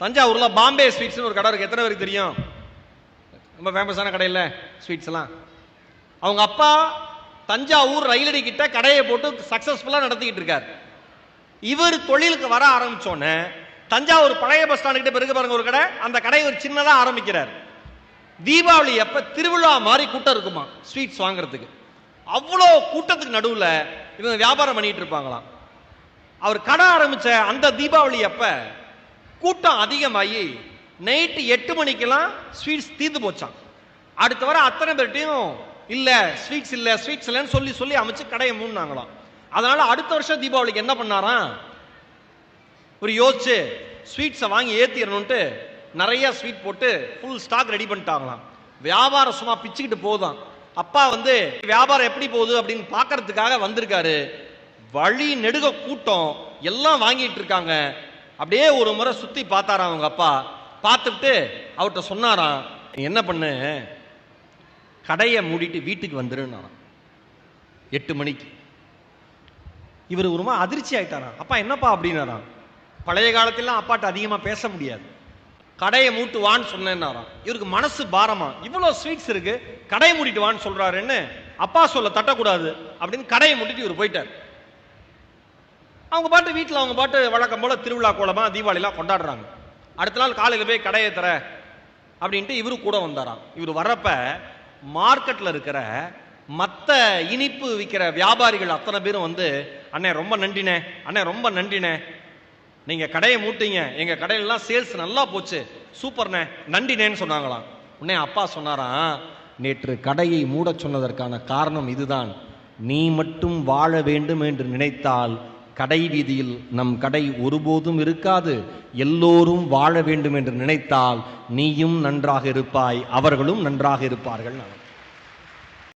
தஞ்சாவூர்ல பாம்பே ஸ்வீட்ஸ்னு ஒரு கடை இருக்கு. எத்தனை பேருக்கு தெரியும்? ரொம்ப ஃபேமஸான கடை இல்ல ஸ்வீட்ஸ் எல்லாம். அவங்க அப்பா தஞ்சாவூர் ரயிலடி கிட்ட கடையை போட்டு சக்சஸ்ஃபுல்லா நடத்திக்கிட்டு இருக்காரு. இவர் தொழிலுக்கு வர ஆரம்பிச்சோன்னே தஞ்சாவூர் பழைய பஸ் ஸ்டாண்ட் கிட்ட பிறகு பாருங்க ஒரு கடை, அந்த கடையை ஒரு சின்னதா ஆரம்பிக்கிறார். தீபாவளி அப்ப திருவிழா மாதிரி கூட்டம் இருக்குமா ஸ்வீட்ஸ் வாங்குறதுக்கு. அவ்வளோ கூட்டத்துக்கு நடுவில் இவங்க வியாபாரம் பண்ணிட்டு இருப்பாங்களாம். அவர் கடை ஆரம்பிச்ச அந்த தீபாவளி அப்ப கூட்டம் அதிகமாகி நைட்டு 8 மணிக்கெல்லாம் ஸ்வீட்ஸ் தீர்ந்து போச்சான். அடுத்த வர அத்தனை பேர்ட்டையும் இல்ல ஸ்வீட்ஸ் இல்ல ஸ்வீட்ஸ் இல்லைன்னு சொல்லி சொல்லி அமைச்சு கடையை மூடினாங்களாம். அதனால அடுத்த வருஷம் தீபாவளிக்கு என்ன பண்ணாராம், ஒரு யோசிச்சு ஸ்வீட்ஸை வாங்கி ஏத்திடணும்ட்டு நிறைய ஸ்வீட் போட்டு ஃபுல் ஸ்டாக் ரெடி பண்ணிட்டாங்களாம். வியாபாரம் சும்மா பிச்சுக்கிட்டு போகுதான். அப்பா வியாபாரம் எப்படி போகுது அப்படின்னு பார்க்கறதுக்காக வந்திருக்காரு. வழி நெடுக கூட்டம் எல்லாம் வாங்கிட்டு இருக்காங்க. அப்படியே ஒரு முறை சுத்தி பார்த்தாராம் அவங்க அப்பா. பார்த்துட்டு அவர்கிட்ட சொன்னாராம், என்ன பண்ணு, கடையை மூடிட்டு வீட்டுக்கு வந்துருன்னாராம் 8 மணிக்கு. இவர் ஒரு மாதிரி அதிர்ச்சி ஆயிட்டாராம். அப்பா என்னப்பா அப்படின்னாராம். பழைய காலத்திலாம் அப்பாட்ட அதிகமா பேச முடியாது, கடையை மூட்டு வான்னு சொன்னேன்னாராம். இவருக்கு மனசு பாரமா, இவ்வளவு ஸ்வீட்ஸ் இருக்கு கடையை மூடிட்டு வான்னு சொல்றாருன்னு அப்பா சொல்ல தட்டக்கூடாது அப்படின்னு கடையை மூட்டிட்டு இவர் போயிட்டார். அவங்க பாட்டு வீட்டில் அவங்க பாட்டு வழக்கம் போல திருவிழா கோலமா தீபாவளிலாம் கொண்டாடுறாங்க. அடுத்த நாள் காலையில் போய் கடையை தர அப்படின்ட்டு இவரு கூட வந்தாராம். இவர் வர்றப்ப மார்க்கெட்ல இருக்கிற மற்ற இனிப்பு விற்கிற வியாபாரிகள் அத்தனை பேரும் அண்ணே ரொம்ப நன்றினே, அண்ணே ரொம்ப நன்றினே, நீங்க கடையை மூட்டீங்க, எங்க கடையிலாம் சேல்ஸ் நல்லா போச்சு, சூப்பர்ண்ணே, நன்றினேன்னு சொன்னாங்களாம். உடனே அப்பா சொன்னாராம், நேற்று கடையை மூட சொன்னதற்கான காரணம் இதுதான். நீ மட்டும் வாழ வேண்டும் என்று நினைத்தால் கடை வீதியில் நம் கடை ஒருபோதும் இருக்காது. எல்லோரும் வாழ வேண்டும் என்று நினைத்தால் நீயும் நன்றாக இருப்பாய், அவர்களும் நன்றாக இருப்பார்கள்.